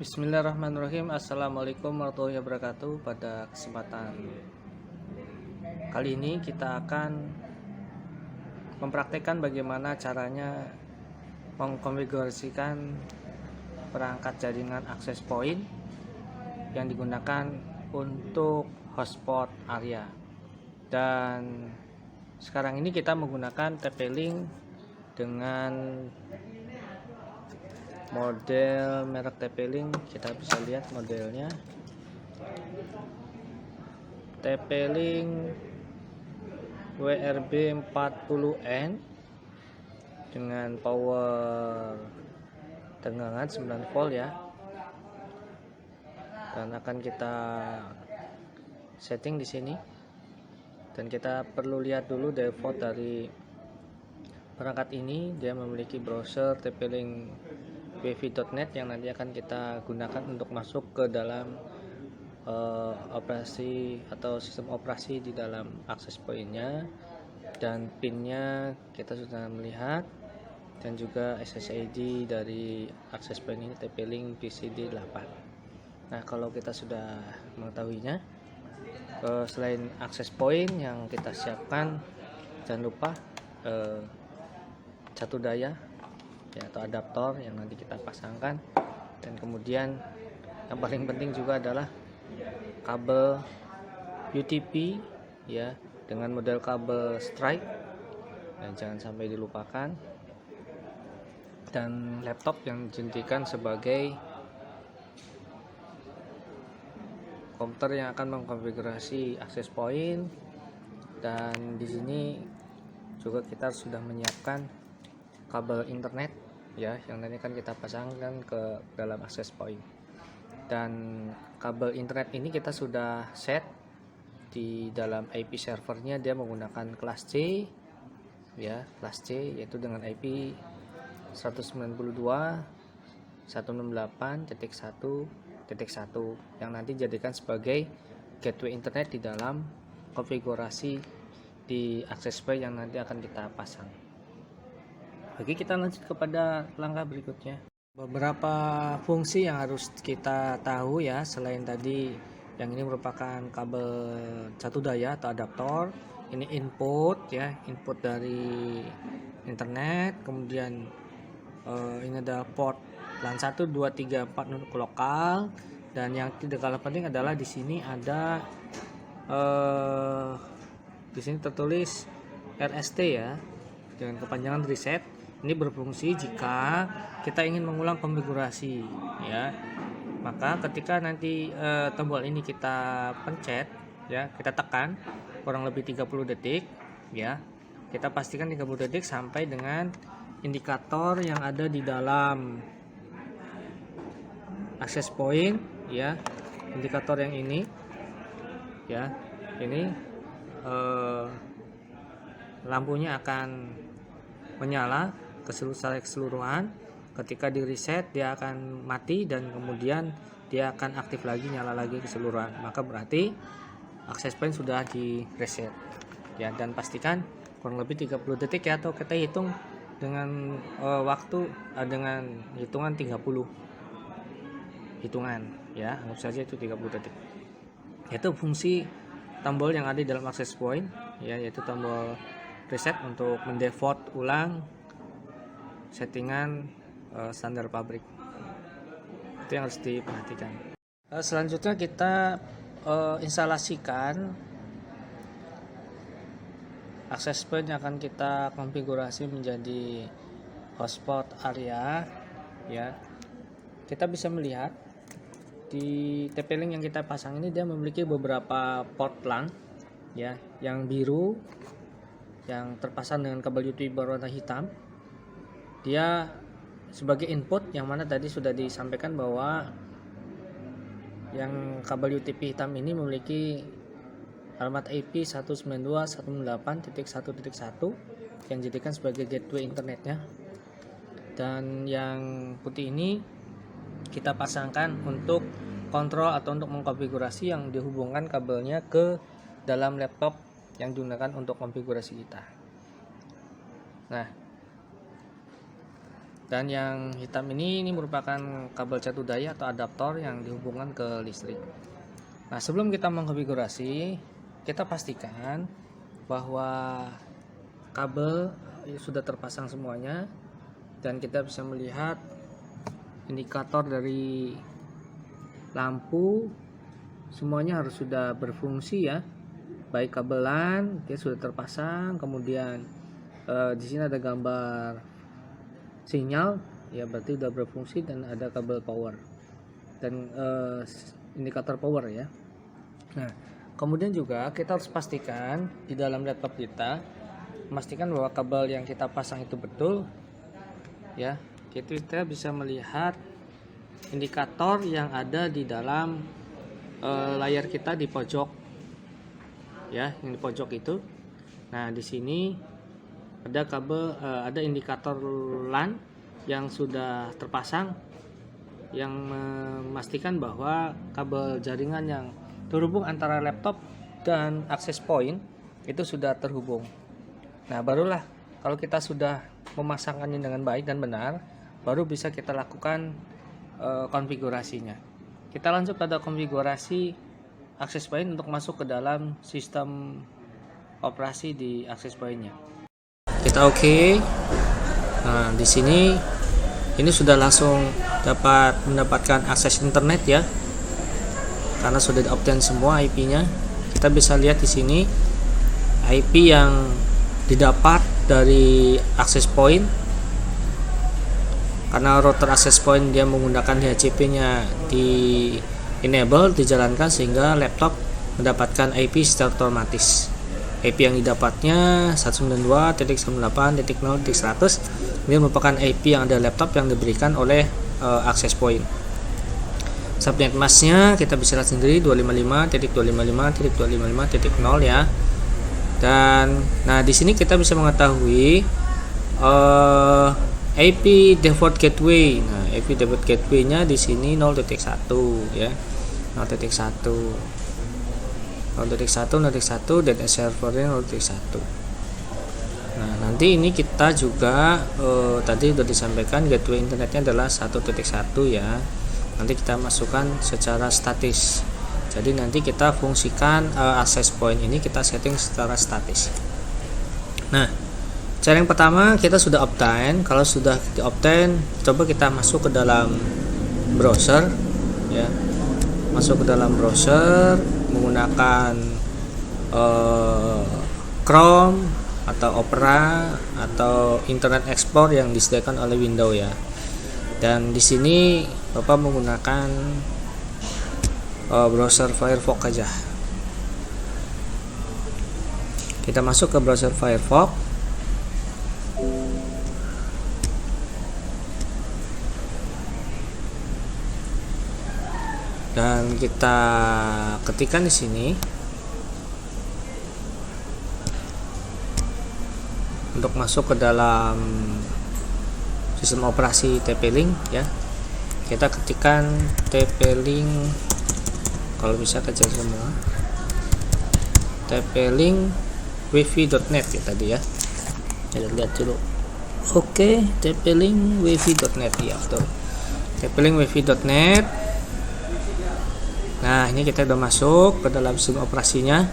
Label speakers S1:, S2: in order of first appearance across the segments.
S1: Bismillahirrahmanirrahim. Assalamualaikum warahmatullahi wabarakatuh. Pada kesempatan kali ini kita akan mempraktekkan bagaimana caranya mengkonfigurasikan perangkat jaringan access point yang digunakan untuk hotspot area. Dan sekarang ini kita menggunakan TP-Link dengan model merek TP-Link. Kita bisa lihat modelnya TP-Link WRB 40N dengan power tegangan 9 volt ya, dan akan kita setting di sini. Dan kita perlu lihat dulu default dari perangkat ini. Dia memiliki browser TP-Link wv.net yang nanti akan kita gunakan untuk masuk ke dalam operasi atau sistem operasi di dalam access point-nya, dan pinnya kita sudah melihat, dan juga SSID dari access point ini TP-Link PCD8. Nah, kalau kita sudah mengetahuinya, selain access point yang kita siapkan, jangan lupa satu daya ya, atau adaptor yang nanti kita pasangkan. Dan kemudian yang paling penting juga adalah kabel UTP ya, dengan model kabel strike, dan jangan sampai dilupakan. Dan laptop yang dijadikan sebagai komputer yang akan mengkonfigurasi access point. Dan di sini juga kita sudah menyiapkan kabel internet ya, yang nanti akan kita pasangkan ke dalam access point. Dan kabel internet ini kita sudah set di dalam IP servernya. Dia menggunakan kelas C ya, kelas C, yaitu dengan IP 192.168.1.1 yang nanti jadikan sebagai gateway internet di dalam konfigurasi di access point yang nanti akan kita pasang. Oke, kita lanjut kepada langkah berikutnya. Beberapa fungsi yang harus kita tahu ya, selain tadi yang ini merupakan kabel satu daya atau adaptor. Ini input ya, input dari internet. Kemudian ini ada port LAN 1, 2, 3, 4 untuk lokal. Dan yang tidak kalah penting adalah di sini ada di sini tertulis RST ya, dengan kepanjangan reset. Ini berfungsi jika kita ingin mengulang konfigurasi ya. Maka ketika nanti tombol ini kita pencet ya, kita tekan kurang lebih 30 detik ya. Kita pastikan 30 detik sampai dengan indikator yang ada di dalam access point ya. Indikator yang ini ya, ini lampunya akan menyala keseluruhan. Ketika di reset dia akan mati, dan kemudian dia akan aktif lagi, nyala lagi keseluruhan. Maka berarti access point sudah di reset ya. Dan pastikan kurang lebih 30 detik ya, atau kita hitung dengan waktu dengan hitungan 30 hitungan ya, anggap saja itu 30 detik. Itu fungsi tombol yang ada di dalam access point ya, yaitu tombol reset untuk mendefault ulang settingan standar pabrik. Itu yang harus diperhatikan. Selanjutnya kita instalasikan access point yang akan kita konfigurasi menjadi hotspot area ya. Kita bisa melihat di TP-Link yang kita pasang ini, dia memiliki beberapa port LAN ya, yang biru yang terpasang dengan kabel UTP berwarna hitam. Dia sebagai input, yang mana tadi sudah disampaikan bahwa yang kabel UTP hitam ini memiliki alamat IP 192.168.1.1 yang dijadikan sebagai gateway internetnya. Dan yang putih ini kita pasangkan untuk kontrol atau untuk mengkonfigurasi yang dihubungkan kabelnya ke dalam laptop yang digunakan untuk konfigurasi kita. Nah, Dan yang hitam ini merupakan kabel catu daya atau adaptor yang dihubungkan ke listrik. Nah, sebelum kita mengkonfigurasi, kita pastikan bahwa kabel sudah terpasang semuanya dan kita bisa melihat indikator dari lampu semuanya harus sudah berfungsi ya. Baik kabel LAN sudah terpasang, kemudian di sini ada gambar sinyal ya, berarti sudah berfungsi, dan ada kabel power dan indikator power ya. Nah, kemudian juga kita harus pastikan di dalam laptop kita, memastikan bahwa kabel yang kita pasang itu betul ya. Kita bisa melihat indikator yang ada di dalam layar kita di pojok ya, yang di pojok itu. Nah, di sini ada kabel, ada indikator LAN yang sudah terpasang yang memastikan bahwa kabel jaringan yang terhubung antara laptop dan access point itu sudah terhubung. Nah, barulah kalau kita sudah memasangkannya dengan baik dan benar, baru bisa kita lakukan konfigurasinya. Kita lanjut pada konfigurasi access point untuk masuk ke dalam sistem operasi di access point-nya. Kita oke. Nah, di sini ini sudah langsung dapat mendapatkan akses internet ya, karena sudah di-obtain semua IP-nya. Kita bisa lihat di sini IP yang didapat dari access point, karena router access point dia menggunakan DHCP-nya di enable, dijalankan, sehingga laptop mendapatkan IP secara otomatis. IP yang didapatnya 192.168.0.100. Ini merupakan IP yang ada laptop yang diberikan oleh access point. Subnet masknya kita bisa lihat sendiri 255.255.255.0 ya. Dan nah, di sini kita bisa mengetahui IP default gateway. Nah, IP default gateway-nya di sini 0.1 ya. 0.1 dan servernya 0.1. Nah, nanti ini kita juga tadi sudah disampaikan gateway internetnya adalah 1.1 ya. Nanti kita masukkan secara statis. Jadi nanti kita fungsikan access point ini kita setting secara statis. Nah, cara yang pertama kita sudah obtain. Kalau sudah di-obtain, coba kita masuk ke dalam browser ya. Masuk ke dalam browser menggunakan Chrome atau Opera atau Internet Explorer yang disediakan oleh Windows ya. Dan di sini Bapak menggunakan browser Firefox aja. Kita masuk ke browser Firefox. Dan kita ketikkan di sini untuk masuk ke dalam sistem operasi TP-Link ya. Kita ketikkan TP-Link, kalau bisa kecil semua, TP-Link wifi.net ya tadi ya. Kita lihat dulu. Oke, TP-Link wifi.net ya, betul. TP-Link wifi.net. Nah, ini kita udah masuk ke dalam sistem operasinya.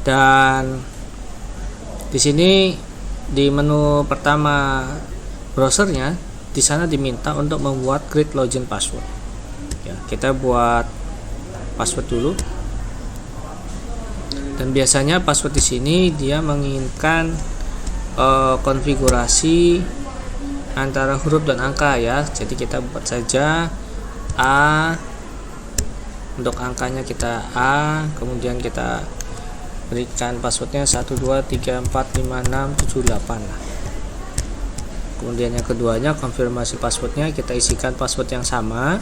S1: Dan di sini di menu pertama browsernya, di sana diminta untuk membuat create login password. Ya, kita buat password dulu. Dan biasanya password di sini dia menginginkan konfigurasi antara huruf dan angka ya. Jadi kita buat saja A, untuk angkanya kita A, kemudian kita berikan passwordnya 12345678 lah. Kemudian yang keduanya konfirmasi passwordnya, kita isikan password yang sama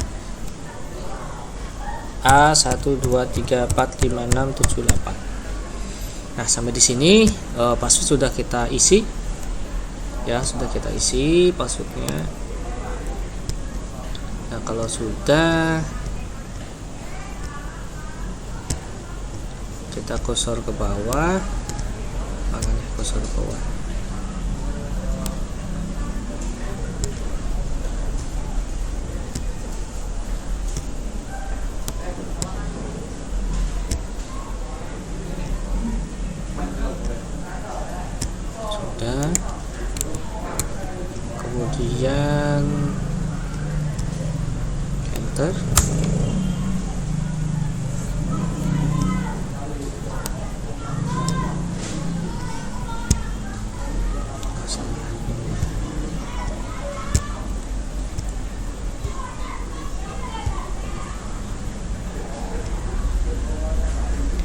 S1: A12345678. Nah, sampai di sini password sudah kita isi ya, sudah kita isi passwordnya. Nah, kalau sudah, kita kursor ke bawah, makanya kursor ke bawah. sudah, kemudian enter.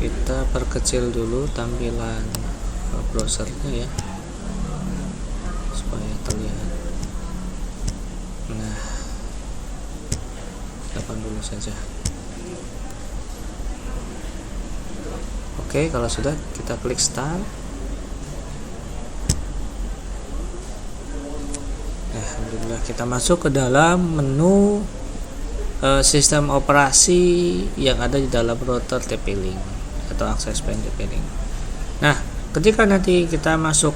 S1: Kita perkecil dulu tampilan browsernya ya, supaya terlihat. Nah, 80 saja. Oke, kalau sudah kita klik start. Alhamdulillah, kita masuk ke dalam menu sistem operasi yang ada di dalam router TP-Link atau access point TP-Link. Nah, ketika nanti kita masuk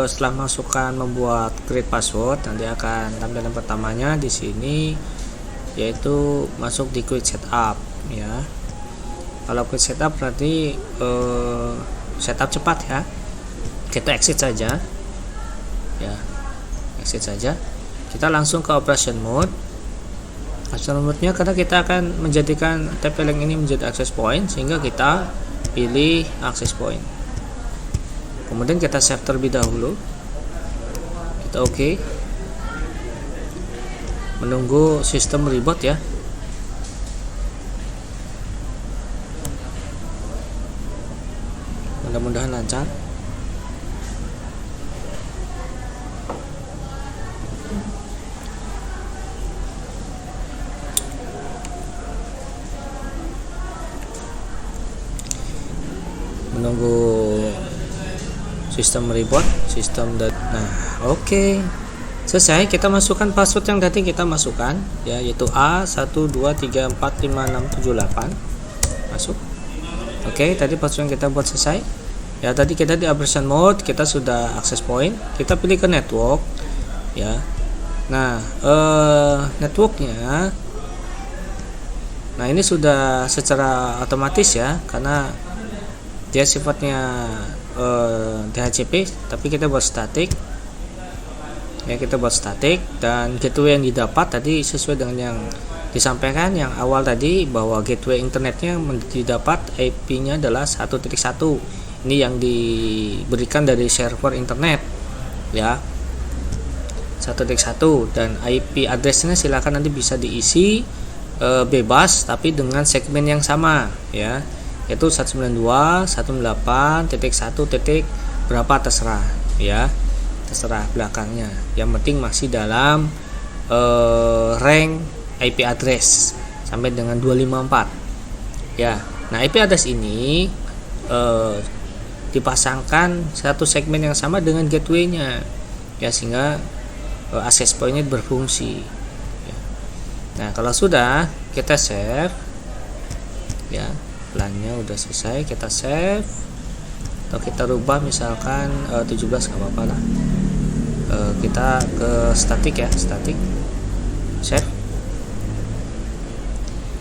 S1: setelah masukkan membuat create password, nanti akan tampilan pertamanya di sini yaitu masuk di quick setup ya. Kalau quick setup berarti setup cepat ya. Kita exit saja ya, exit saja. Kita langsung ke operation mode. Operation mode-nya karena kita akan menjadikan TP-Link ini menjadi access point, sehingga kita pilih access point. Kemudian kita save terlebih dahulu. Kita oke. Menunggu sistem reboot ya. Mudah-mudahan lancar. Menunggu sistem reboot, nah oke. Selesai, kita masukkan password yang tadi kita masukkan ya, yaitu A12345678. Masuk. Oke, tadi password yang kita buat selesai ya. Tadi kita di operation mode, kita sudah access point, kita pilih ke network ya. Nah, networknya, nah ini sudah secara otomatis ya, karena dia sifatnya DHCP, tapi kita buat static ya, kita buat static. Dan gateway yang didapat tadi sesuai dengan yang disampaikan yang awal tadi, bahwa gateway internetnya didapat IP-nya adalah 1.1. Ini yang diberikan dari server internet ya, 1.1. Dan IP addressnya silakan nanti bisa diisi bebas, tapi dengan segmen yang sama ya, yaitu 192.168.1. berapa terserah ya, terserah belakangnya, yang penting masih dalam rank IP address sampai dengan 254 ya. Nah, IP address ini dipasangkan satu segmen yang sama dengan gateway-nya ya, sehingga access point-nya berfungsi ya. Nah, kalau sudah kita save ya, plannya udah selesai, kita save atau kita rubah misalkan 17, nggak apa-apa lah. Kita ke static ya, static, save,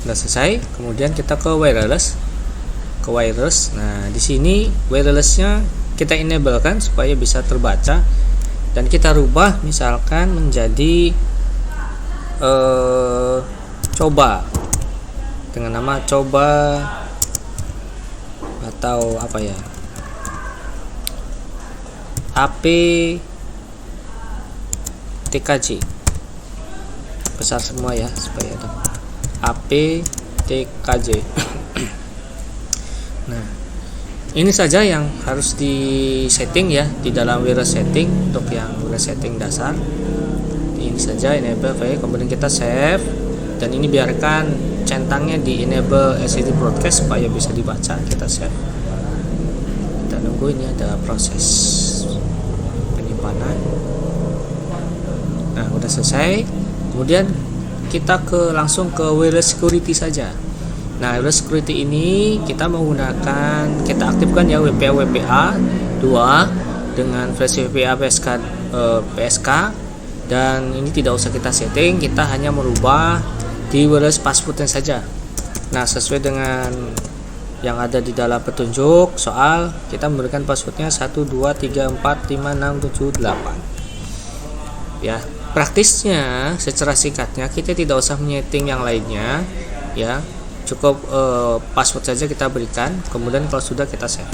S1: udah selesai. Kemudian kita ke wireless, Nah, di sini wirelessnya kita enablekan supaya bisa terbaca, dan kita rubah misalkan menjadi coba, dengan nama coba atau apa ya, AP TKJ, besar semua ya supaya ada AP TKJ. Nah, ini saja yang harus di setting ya di dalam wireless setting. Untuk yang wireless setting dasar ini saja, enable, kemudian kita save, dan ini biarkan centangnya di enable LCD broadcast supaya bisa dibaca. Kita save, kita nunggu ini ada proses penyimpanan. Nah, udah selesai. Kemudian kita langsung ke wireless security saja. Nah, wireless security ini kita menggunakan, kita aktifkan ya WPA 2 dengan versi WPA PSK, dan ini tidak usah kita setting, kita hanya merubah di wireless passwordnya saja. Nah, sesuai dengan yang ada di dalam petunjuk soal. Kita memberikan passwordnya 1234567 8 ya. Praktisnya secara singkatnya kita tidak usah menyeting yang lainnya ya, cukup password saja kita berikan, kemudian kalau sudah kita save.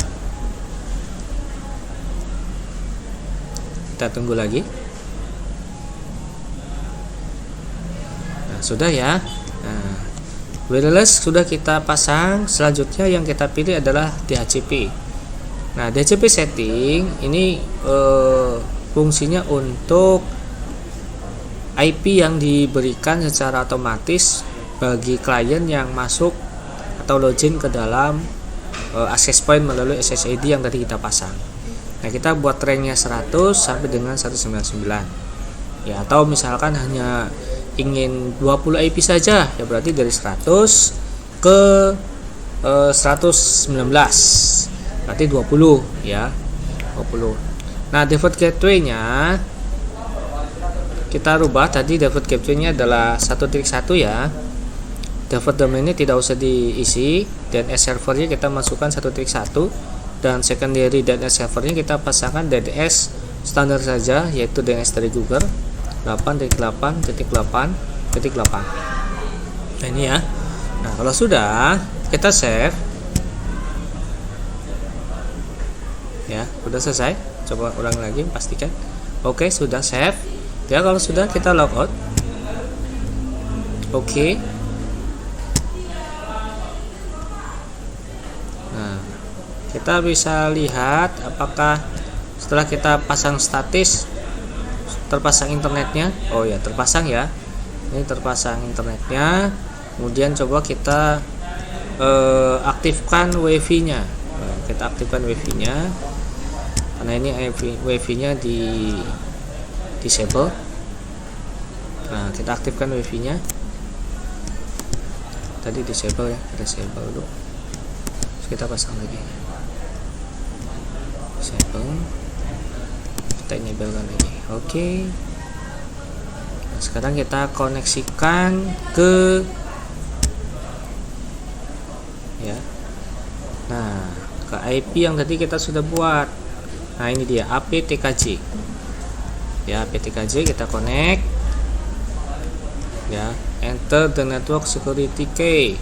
S1: Kita tunggu lagi. Nah, sudah ya. Nah, wireless sudah kita pasang. Selanjutnya yang kita pilih adalah DHCP. Nah, DHCP setting ini fungsinya untuk IP yang diberikan secara otomatis bagi klien yang masuk atau login ke dalam access point melalui SSID yang tadi kita pasang. Nah, kita buat range-nya 100 sampai dengan 199 ya, atau misalkan hanya ingin 20 IP saja ya, berarti dari 100 ke 119 berarti 20 ya, 20. Nah, default gateway-nya kita rubah. Tadi default gateway-nya adalah 1.1 ya. Default domain-nya tidak usah diisi, DNS servernya kita masukkan 1.1, dan secondary DNS servernya kita pasangkan DNS standar saja, yaitu DNS dari Google 8.8.8.8. Nah, ini ya. Nah, kalau sudah kita save ya, sudah selesai. Coba ulang lagi, pastikan oke, sudah save ya. Kalau sudah kita logout. Oke. Nah, kita bisa lihat apakah setelah kita pasang statis terpasang internetnya. Oh ya, terpasang ya, ini terpasang internetnya. Kemudian coba kita aktifkan wifi nya. Kita aktifkan wifi nya karena ini wifi nya di disable. Nah, kita aktifkan wifi nya. Tadi disable ya, disable dulu. Terus kita pasang lagi, disable, kita enable lagi. Oke. Nah, sekarang kita koneksikan ke ya. Nah, ke IP yang tadi kita sudah buat. Nah, ini dia aptkj. Ya, aptkj kita connect. Ya, enter the network security key.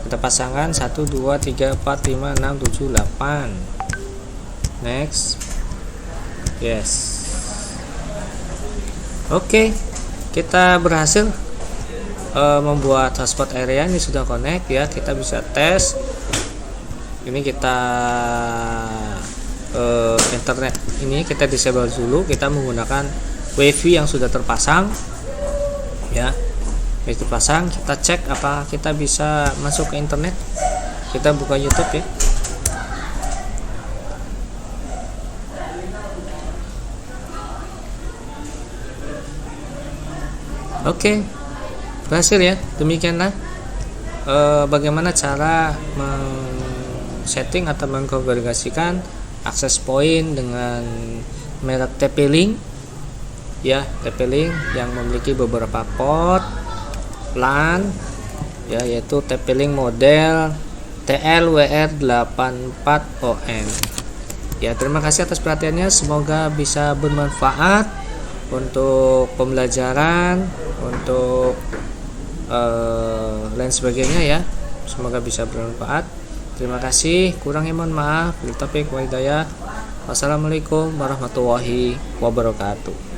S1: Kita pasangkan 1234567 8. Next. Yes. Oke. Kita berhasil membuat hotspot area. Ini sudah connect ya. Kita bisa tes. Ini kita internet ini kita disable dulu. Kita menggunakan wifi yang sudah terpasang ya. Itu pasang, kita cek apa kita bisa masuk ke internet. Kita buka YouTube ya. Oke, berhasil ya. Demikianlah bagaimana cara setting atau mengkonfigurasikan access point dengan merek TP-Link ya, TP-Link yang memiliki beberapa port LAN ya, yaitu TP-Link model TLWR84ON ya. Terima kasih atas perhatiannya, semoga bisa bermanfaat untuk pembelajaran, untuk lain sebagainya ya. Semoga bisa bermanfaat. Terima kasih, kurangnya mohon maaf. Wassalamualaikum warahmatullahi wabarakatuh.